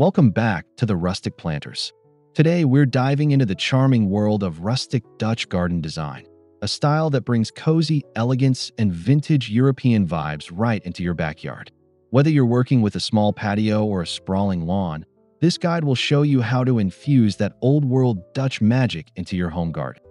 Welcome back to the Rustic Planters. Today, we're diving into the charming world of rustic Dutch garden design, a style that brings cozy elegance and vintage European vibes right into your backyard. Whether you're working with a small patio or a sprawling lawn, this guide will show you how to infuse that old-world Dutch magic into your home garden.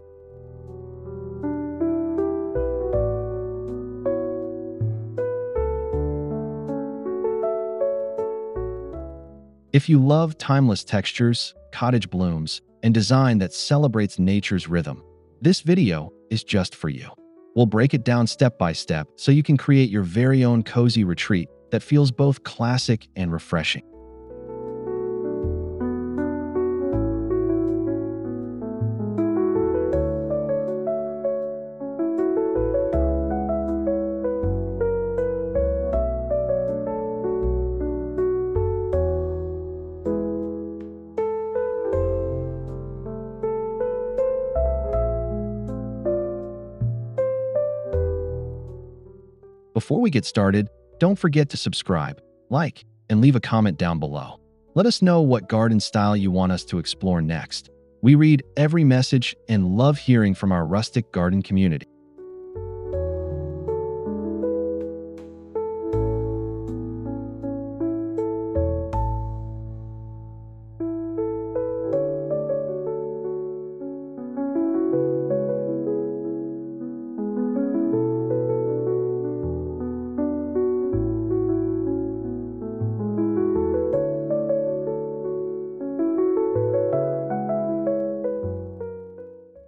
If you love timeless textures, cottage blooms, and design that celebrates nature's rhythm, this video is just for you. We'll break it down step by step so you can create your very own cozy retreat that feels both classic and refreshing. Before we get started, don't forget to subscribe, like, and leave a comment down below. Let us know what garden style you want us to explore next. We read every message and love hearing from our rustic garden community.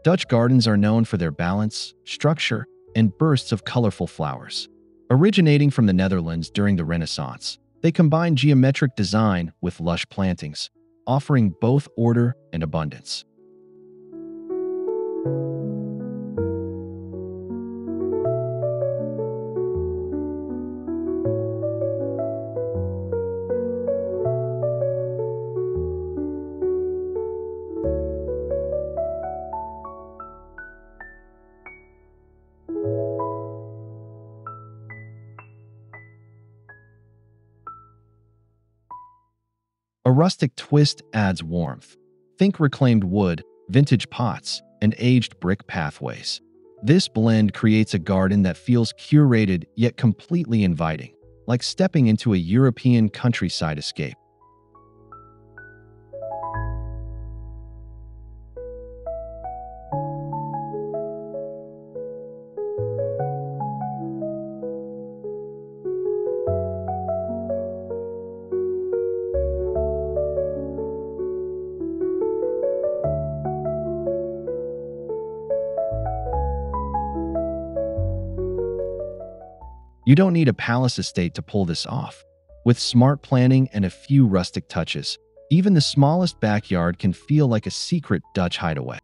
Dutch gardens are known for their balance, structure, and bursts of colorful flowers. Originating from the Netherlands during the Renaissance, they combine geometric design with lush plantings, offering both order and abundance. A rustic twist adds warmth. Think reclaimed wood, vintage pots, and aged brick pathways. This blend creates a garden that feels curated yet completely inviting, like stepping into a European countryside escape. You don't need a palace estate to pull this off. With smart planning and a few rustic touches, even the smallest backyard can feel like a secret Dutch hideaway.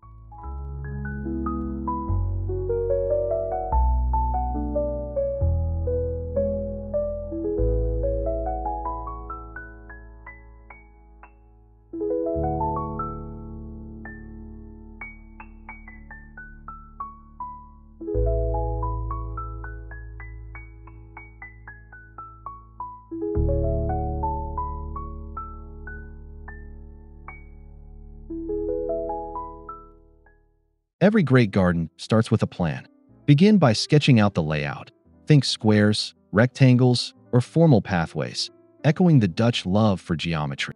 Every great garden starts with a plan. Begin by sketching out the layout. Think squares, rectangles, or formal pathways, echoing the Dutch love for geometry.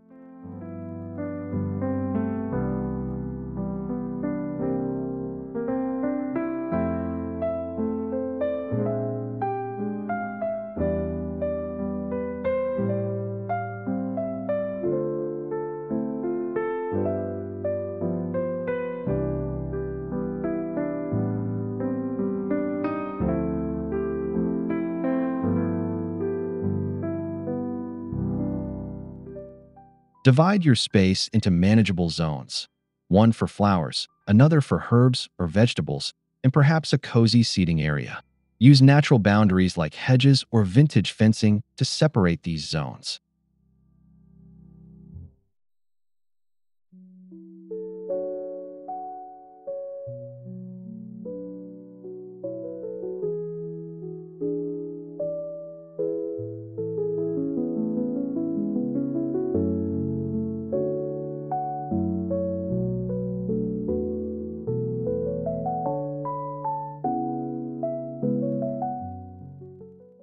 Divide your space into manageable zones, one for flowers, another for herbs or vegetables, and perhaps a cozy seating area. Use natural boundaries like hedges or vintage fencing to separate these zones.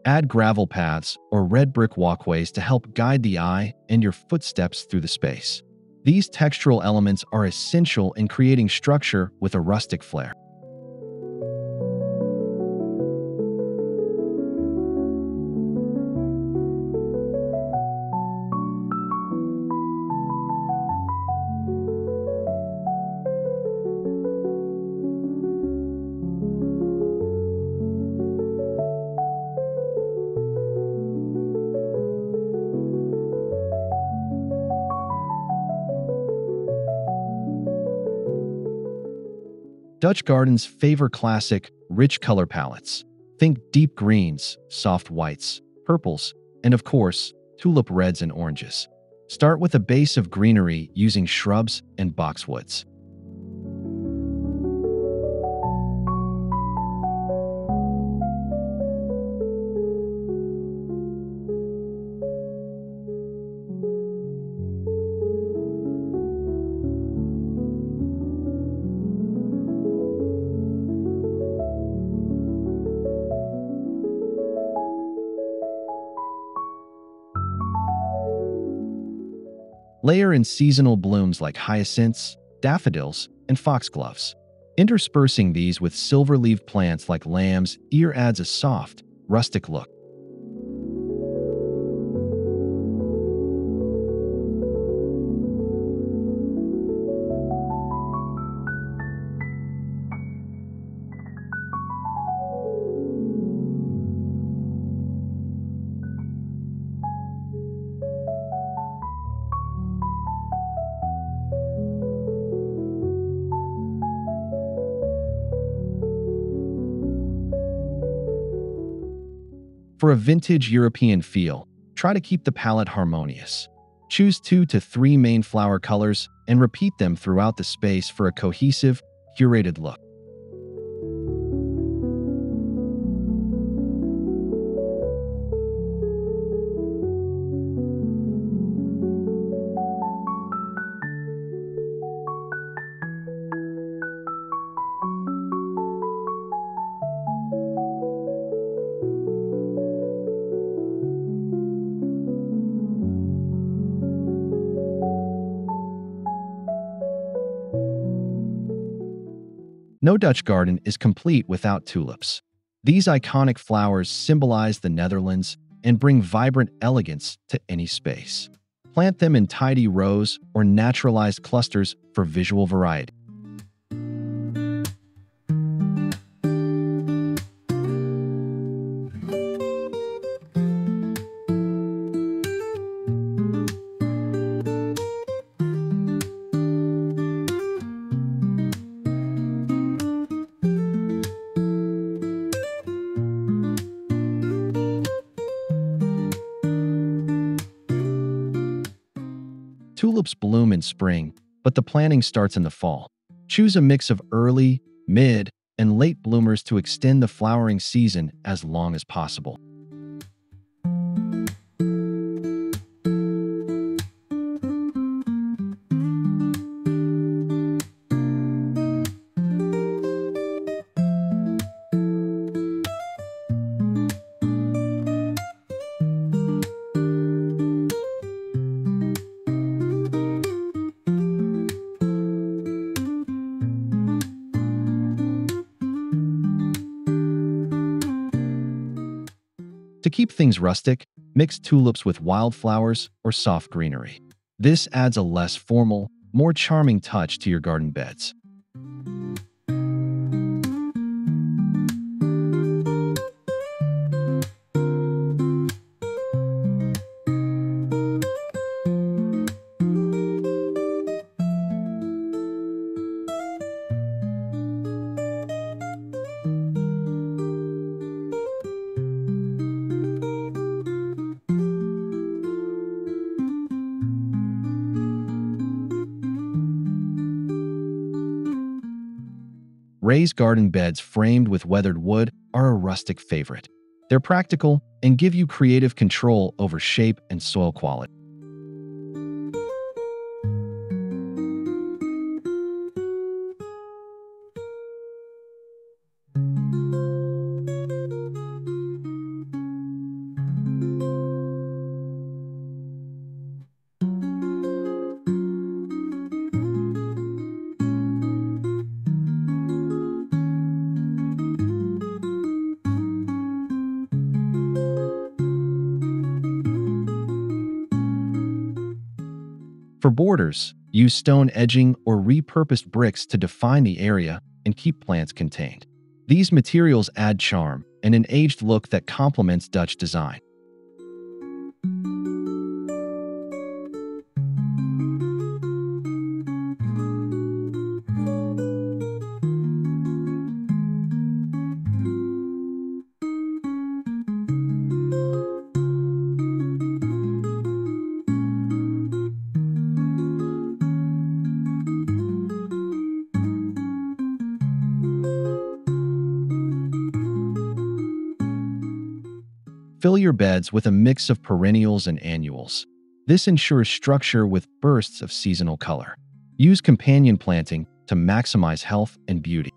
Add gravel paths or red brick walkways to help guide the eye and your footsteps through the space. These textural elements are essential in creating structure with a rustic flair. Dutch gardens favor classic, rich color palettes. Think deep greens, soft whites, purples, and of course, tulip reds and oranges. Start with a base of greenery using shrubs and boxwoods. Layer in seasonal blooms like hyacinths, daffodils, and foxgloves. Interspersing these with silver-leaved plants like lamb's ear adds a soft, rustic look. For a vintage European feel, try to keep the palette harmonious. Choose 2 to 3 main flower colors and repeat them throughout the space for a cohesive, curated look. No Dutch garden is complete without tulips. These iconic flowers symbolize the Netherlands and bring vibrant elegance to any space. Plant them in tidy rows or naturalized clusters for visual variety. Tulips bloom in spring, but the planting starts in the fall. Choose a mix of early, mid, and late bloomers to extend the flowering season as long as possible. To keep things rustic, mix tulips with wildflowers or soft greenery. This adds a less formal, more charming touch to your garden beds. Raised garden beds framed with weathered wood are a rustic favorite. They're practical and give you creative control over shape and soil quality. For borders, use stone edging or repurposed bricks to define the area and keep plants contained. These materials add charm and an aged look that complements Dutch design. Fill your beds with a mix of perennials and annuals. This ensures structure with bursts of seasonal color. Use companion planting to maximize health and beauty.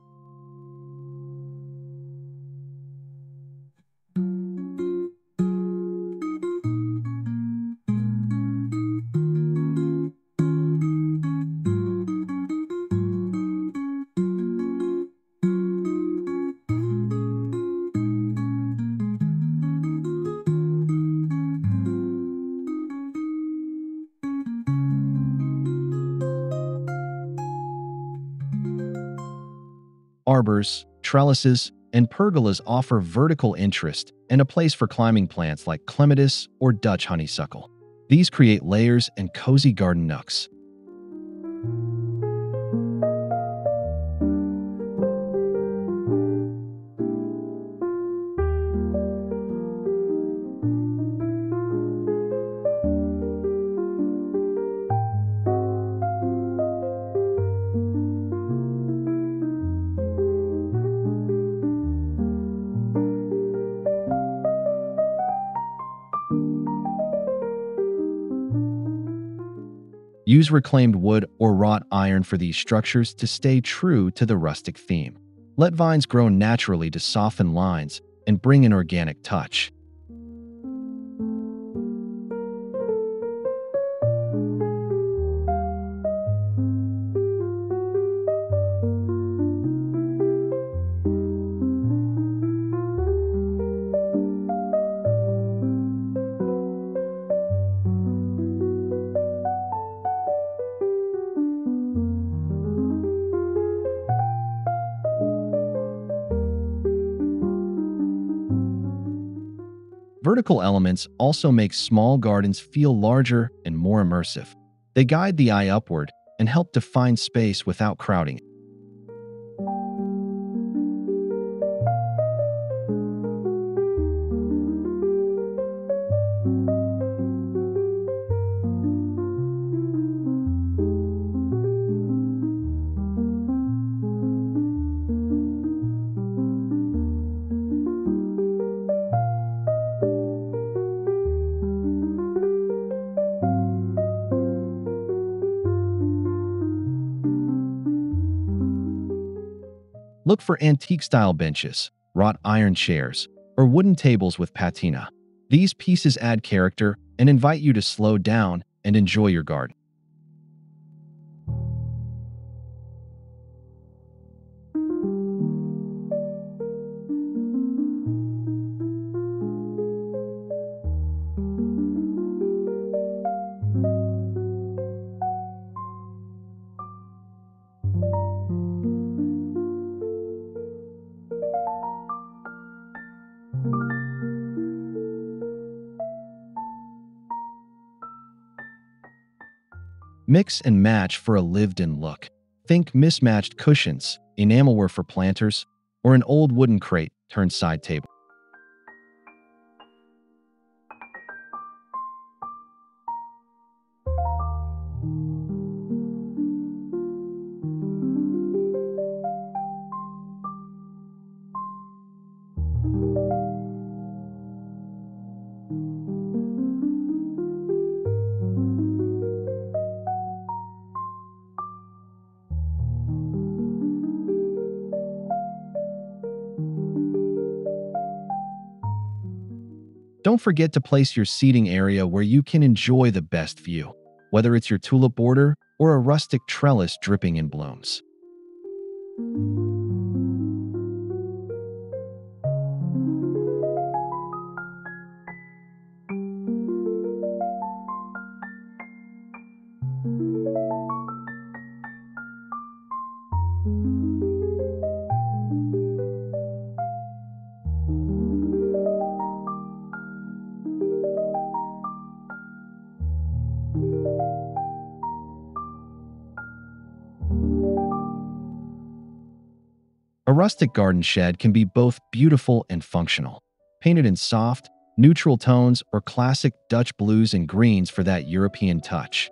Arbors, trellises, and pergolas offer vertical interest and a place for climbing plants like clematis or Dutch honeysuckle. These create layers and cozy garden nooks. Use reclaimed wood or wrought iron for these structures to stay true to the rustic theme. Let vines grow naturally to soften lines and bring an organic touch. Vertical elements also make small gardens feel larger and more immersive. They guide the eye upward and help define space without crowding it. Look for antique-style benches, wrought iron chairs, or wooden tables with patina. These pieces add character and invite you to slow down and enjoy your garden. Mix and match for a lived-in look. Think mismatched cushions, enamelware for planters, or an old wooden crate turned side table. Don't forget to place your seating area where you can enjoy the best view, whether it's your tulip border or a rustic trellis dripping in blooms. A rustic garden shed can be both beautiful and functional, painted in soft, neutral tones or classic Dutch blues and greens for that European touch.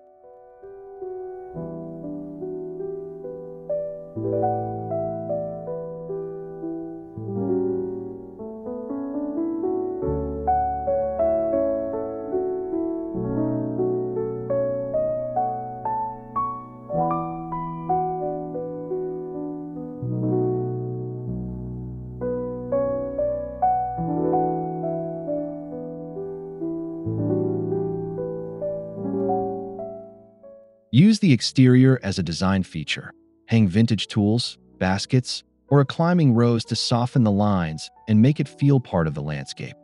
Use the exterior as a design feature. Hang vintage tools, baskets, or a climbing rose to soften the lines and make it feel part of the landscape.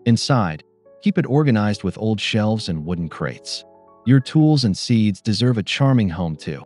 Inside, keep it organized with old shelves and wooden crates. Your tools and seeds deserve a charming home too.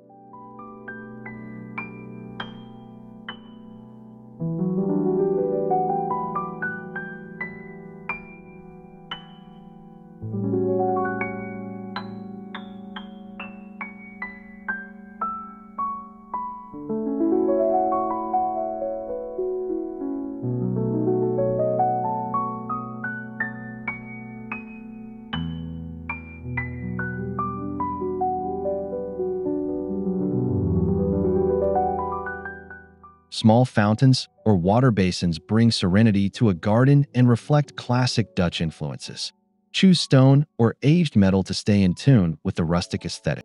Small fountains or water basins bring serenity to a garden and reflect classic Dutch influences. Choose stone or aged metal to stay in tune with the rustic aesthetic.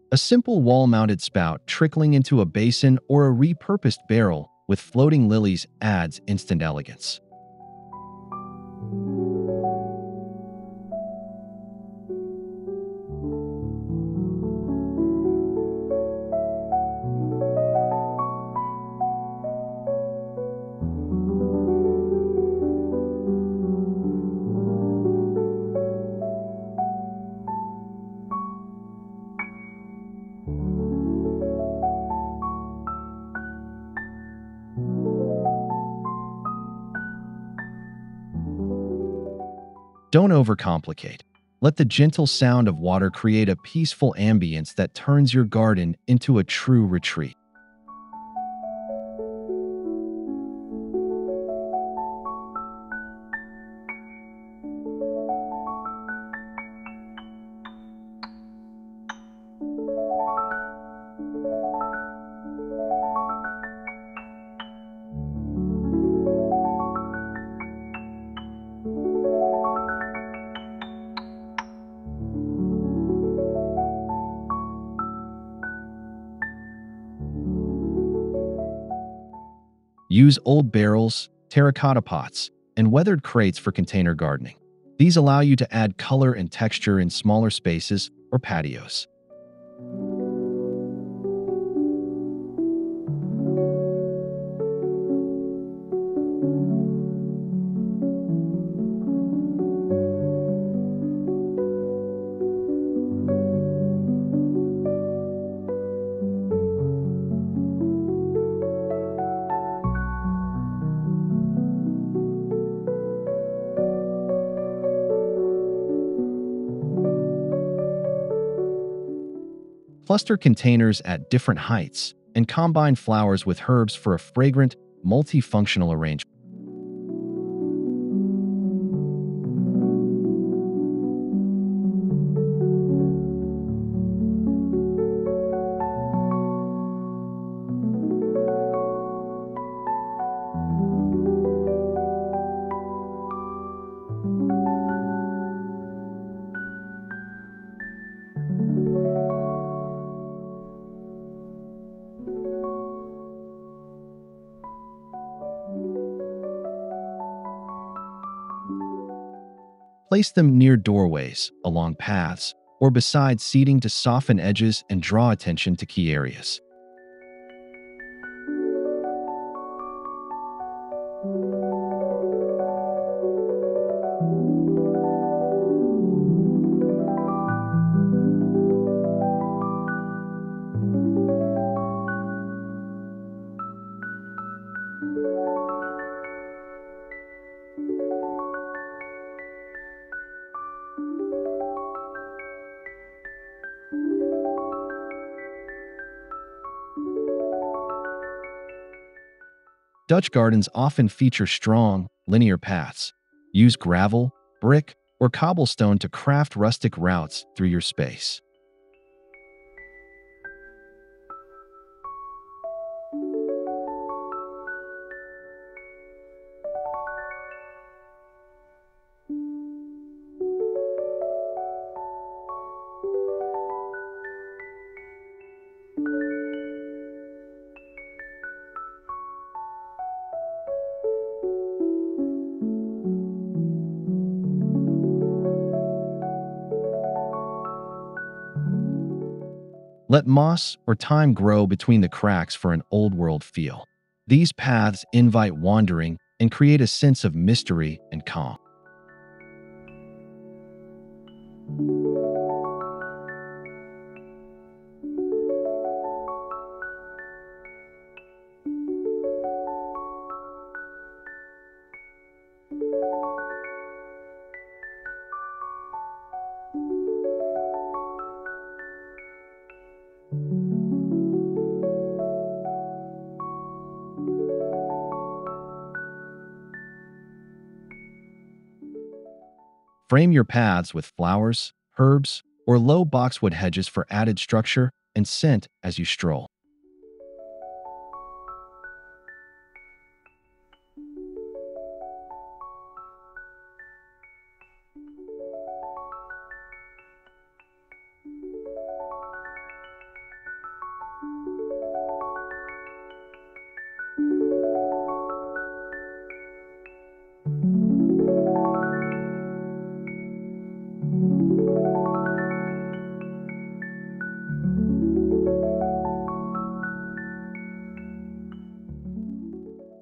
A simple wall-mounted spout trickling into a basin or a repurposed barrel with floating lilies adds instant elegance. Don't overcomplicate. Let the gentle sound of water create a peaceful ambience that turns your garden into a true retreat. Use old barrels, terracotta pots, and weathered crates for container gardening. These allow you to add color and texture in smaller spaces or patios. Cluster containers at different heights and combine flowers with herbs for a fragrant, multifunctional arrangement. Place them near doorways, along paths, or beside seating to soften edges and draw attention to key areas. Dutch gardens often feature strong, linear paths. Use gravel, brick, or cobblestone to craft rustic routes through your space. Let moss or thyme grow between the cracks for an old-world feel. These paths invite wandering and create a sense of mystery and calm. Frame your paths with flowers, herbs, or low boxwood hedges for added structure and scent as you stroll.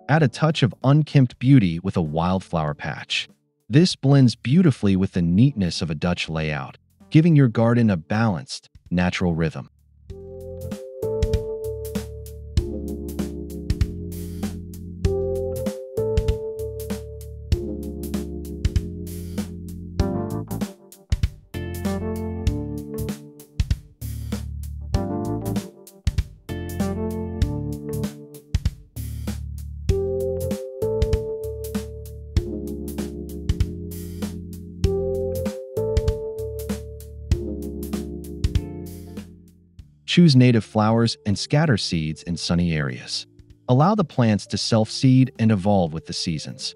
Add a touch of unkempt beauty with a wildflower patch. This blends beautifully with the neatness of a Dutch layout, giving your garden a balanced, natural rhythm. Choose native flowers and scatter seeds in sunny areas. Allow the plants to self-seed and evolve with the seasons.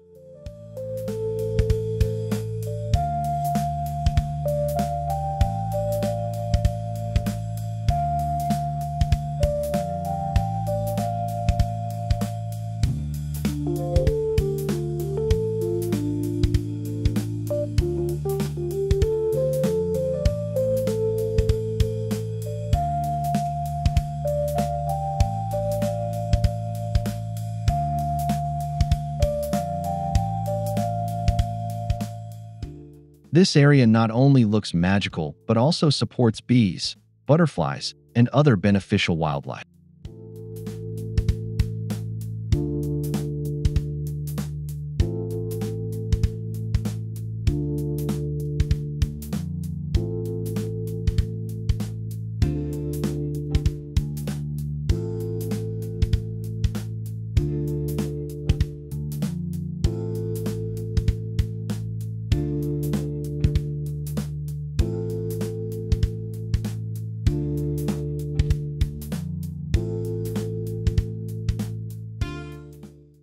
This area not only looks magical, but also supports bees, butterflies, and other beneficial wildlife.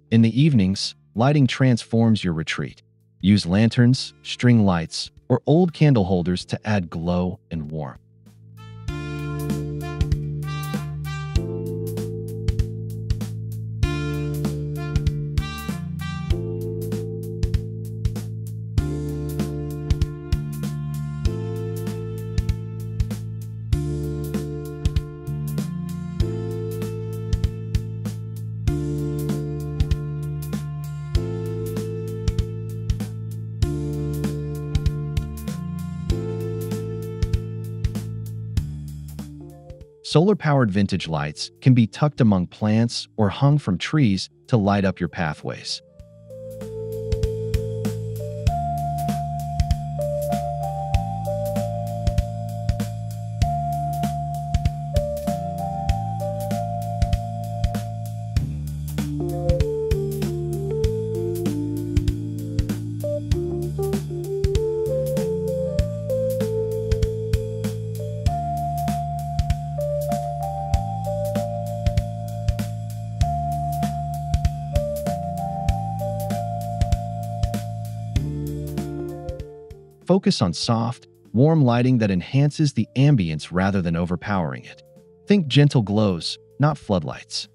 In the evenings, lighting transforms your retreat. Use lanterns, string lights, or old candle holders to add glow and warmth. Solar-powered vintage lights can be tucked among plants or hung from trees to light up your pathways. Focus on soft, warm lighting that enhances the ambience rather than overpowering it. Think gentle glows, not floodlights.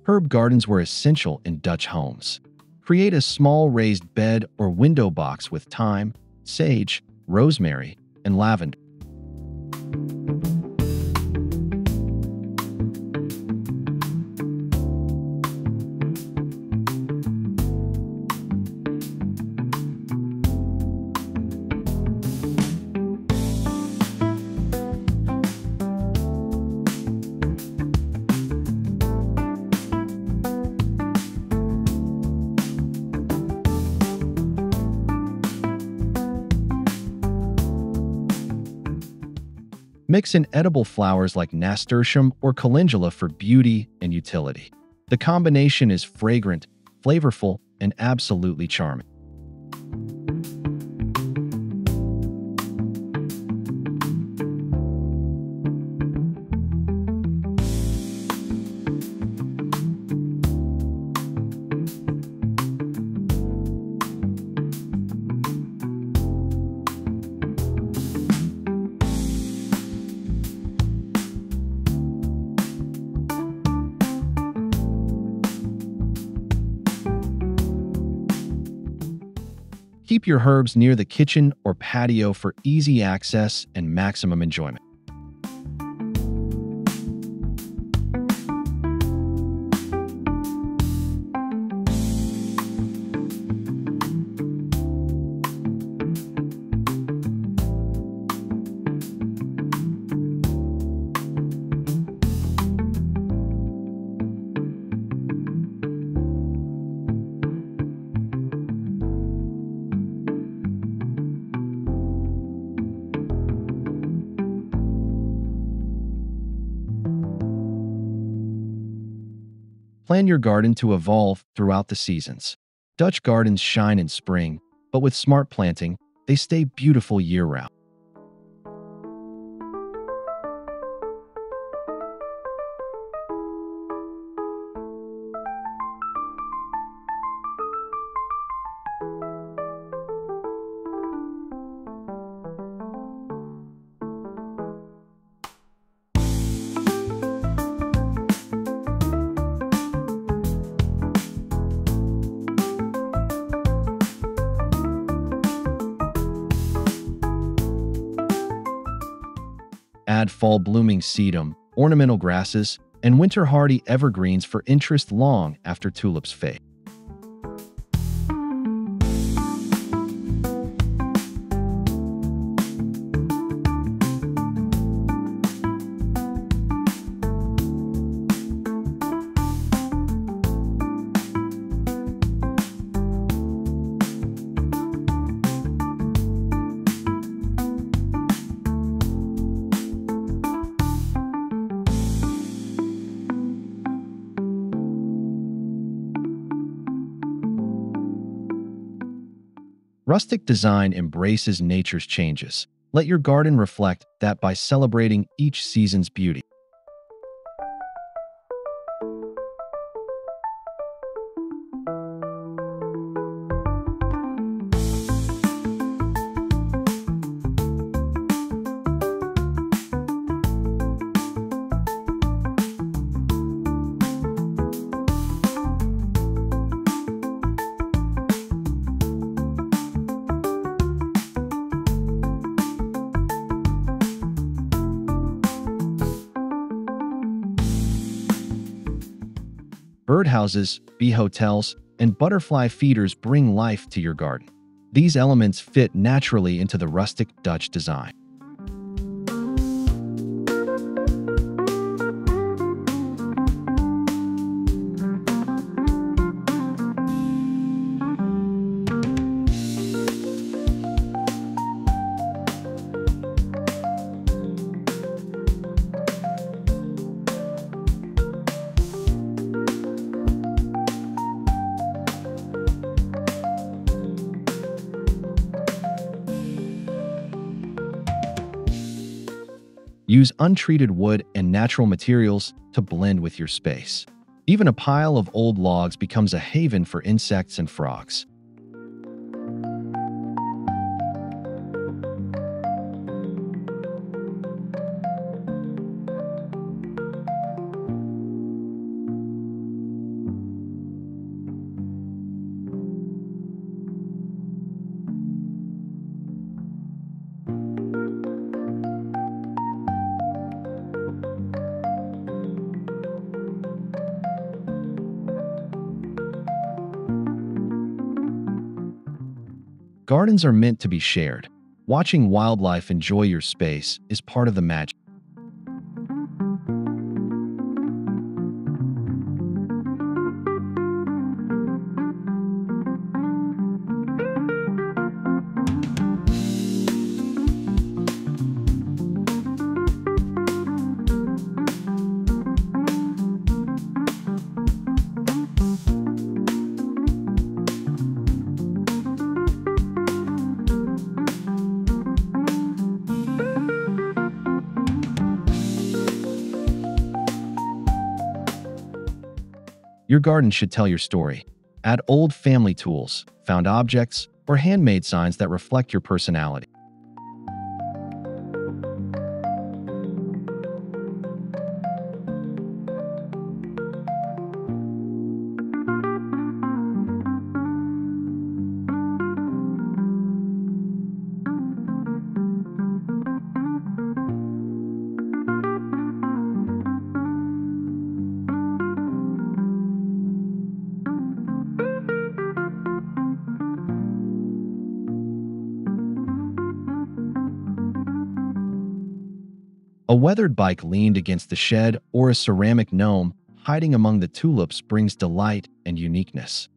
Herb gardens were essential in Dutch homes. Create a small raised bed or window box with thyme, sage, rosemary, and lavender. Mix in edible flowers like nasturtium or calendula for beauty and utility. The combination is fragrant, flavorful, and absolutely charming. Keep your herbs near the kitchen or patio for easy access and maximum enjoyment. Plan your garden to evolve throughout the seasons. Dutch gardens shine in spring, but with smart planting, they stay beautiful year-round. Add fall-blooming sedum, ornamental grasses, and winter-hardy evergreens for interest long after tulips fade. Rustic design embraces nature's changes. Let your garden reflect that by celebrating each season's beauty. Birdhouses, bee hotels, and butterfly feeders bring life to your garden. These elements fit naturally into the rustic Dutch design. Use untreated wood and natural materials to blend with your space. Even a pile of old logs becomes a haven for insects and frogs. Gardens are meant to be shared. Watching wildlife enjoy your space is part of the magic. Your garden should tell your story. Add old family tools, found objects, or handmade signs that reflect your personality. A weathered bike leaned against the shed, or a ceramic gnome hiding among the tulips brings delight and uniqueness.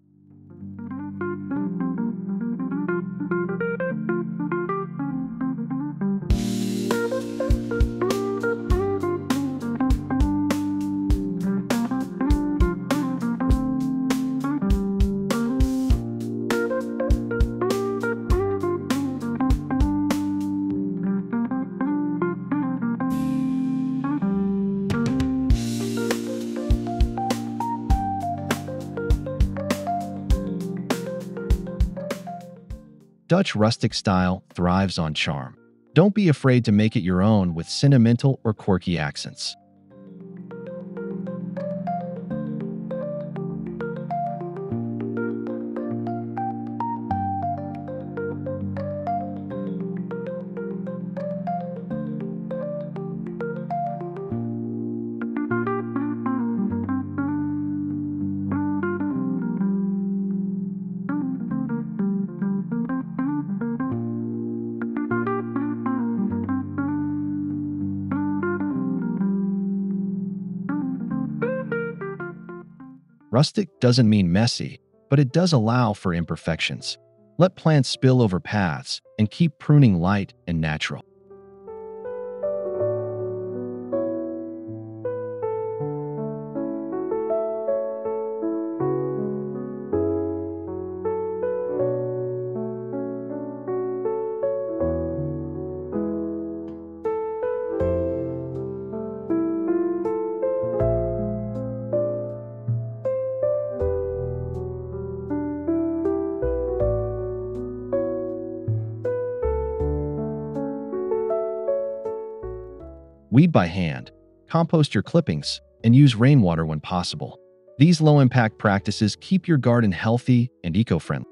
Dutch rustic style thrives on charm. Don't be afraid to make it your own with sentimental or quirky accents. Rustic doesn't mean messy, but it does allow for imperfections. Let plants spill over paths and keep pruning light and natural. Weed by hand, compost your clippings, and use rainwater when possible. These low-impact practices keep your garden healthy and eco-friendly.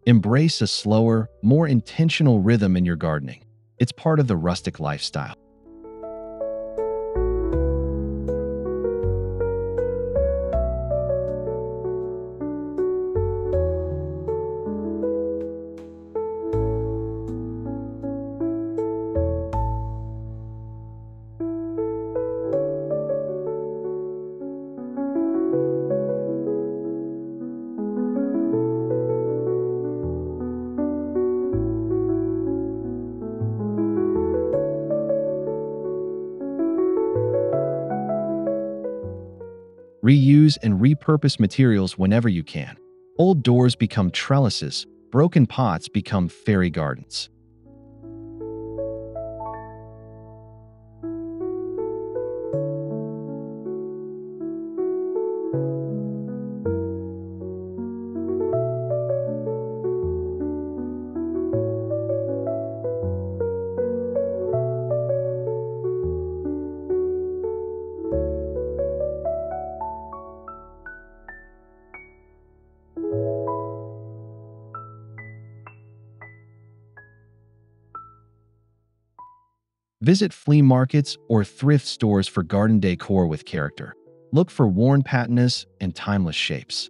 Embrace a slower, more intentional rhythm in your gardening. It's part of the rustic lifestyle. Reuse and repurpose materials whenever you can. Old doors become trellises, broken pots become fairy gardens. Visit flea markets or thrift stores for garden decor with character. Look for worn patinas and timeless shapes.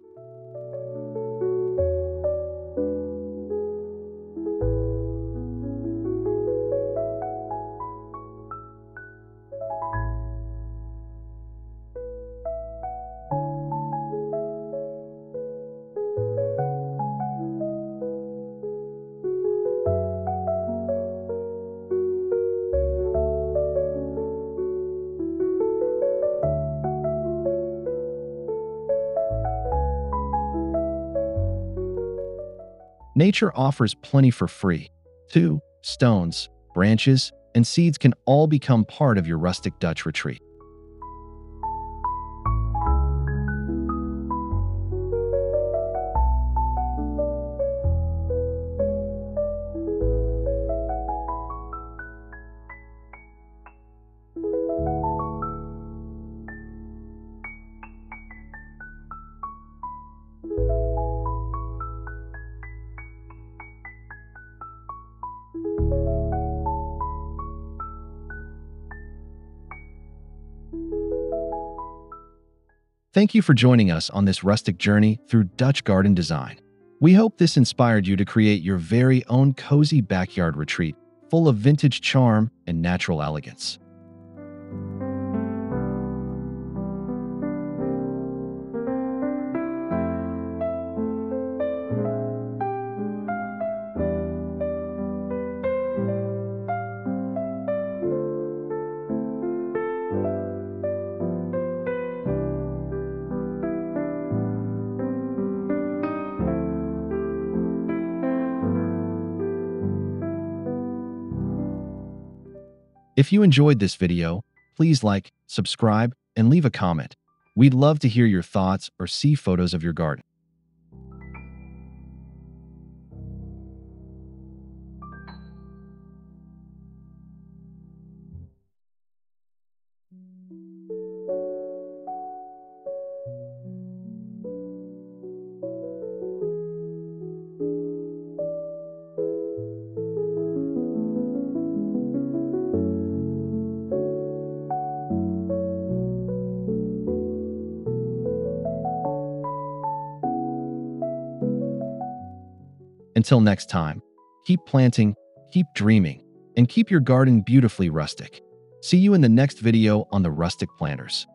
Nature offers plenty for free, too. Stones, branches, and seeds can all become part of your rustic Dutch retreat. Thank you for joining us on this rustic journey through Dutch garden design. We hope this inspired you to create your very own cozy backyard retreat full of vintage charm and natural elegance. If you enjoyed this video, please like, subscribe, and leave a comment. We'd love to hear your thoughts or see photos of your garden. Until next time, keep planting, keep dreaming, and keep your garden beautifully rustic. See you in the next video on the Rustic Planters.